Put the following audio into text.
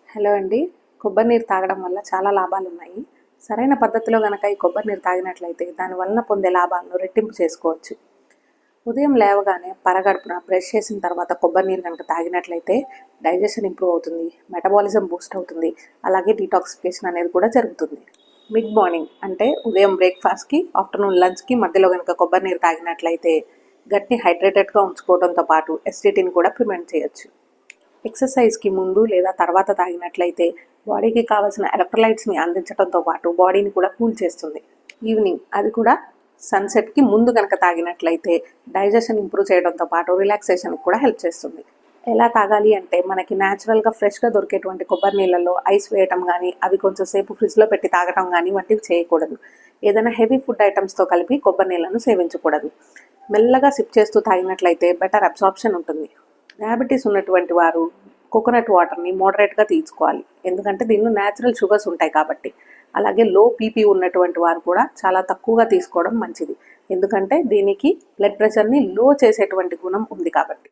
Hello అండి. కొబ్బరి నీరు తాగడం వల్ల చాలా లాభాలు ఉన్నాయి. సరైన పద్ధతిలో గనక ఈ కొబ్బరి నీరు తాగినట్లయితే దాని వలన పొందే లాభాలను రెట్టింపు చేసుకోవచ్చు. ఉదయం లేవగానే పరగడుపున బ్రష్ చేసిన తర్వాత కొబ్బరి నీరు కనుక తాగినట్లయితే డైజెషన్ ఇంప్రూవ్ అవుతుంది, మెటబాలిజం బూస్ట్ అవుతుంది, అలాగే డీటాక్సిఫికేషన్ అనేది కూడా జరుగుతుంది. మిడ్ మార్నింగ్ అంటే ఉదయం బ్రేక్ఫాస్ట్కి, ఆఫ్టర్నూన్ లంచ్కి మధ్యలో కనుక కొబ్బరి నీరు తాగినట్లయితే గట్ని హైడ్రేటెడ్గా ఉంచుకోవడంతో పాటు ఎసిడిటీని కూడా ప్రివెంట్ చేయొచ్చు. ఎక్సర్సైజ్కి ముందు లేదా తర్వాత తాగినట్లయితే బాడీకి కావాల్సిన ఎలక్ట్రోలైట్స్ని అందించడంతో పాటు బాడీని కూడా కూల్ చేస్తుంది. ఈవినింగ్ అది కూడా సన్సెట్కి ముందు కనుక తాగినట్లయితే డైజెషన్ ఇంప్రూవ్ చేయడంతో పాటు రిలాక్సేషన్కి కూడా హెల్ప్ చేస్తుంది. ఎలా తాగాలి అంటే మనకి న్యాచురల్గా ఫ్రెష్గా దొరికేటువంటి కొబ్బరి నీళ్ళలో ఐస్ వేయటం కానీ, అవి కొంచెం సేపు ఫ్రిడ్జ్లో పెట్టి తాగటం కానీ వంటివి చేయకూడదు. ఏదైనా హెవీ ఫుడ్ ఐటమ్స్తో కలిపి కొబ్బరి నీళ్ళను సేవించకూడదు. మెల్లగా సిప్ చేస్తూ తాగినట్లయితే బెటర్ అబ్సార్ప్షన్ ఉంటుంది. డయాబెటీస్ ఉన్నటువంటి వారు కోకోనట్ వాటర్ని మోడరేట్గా తీసుకోవాలి, ఎందుకంటే దీనిలో న్యాచురల్ షుగర్స్ ఉంటాయి కాబట్టి. అలాగే లో బీపీ ఉన్నటువంటి వారు కూడా చాలా తక్కువగా తీసుకోవడం మంచిది, ఎందుకంటే దీనికి బ్లడ్ ప్రెషర్ని లో చేసేటువంటి గుణం ఉంది కాబట్టి.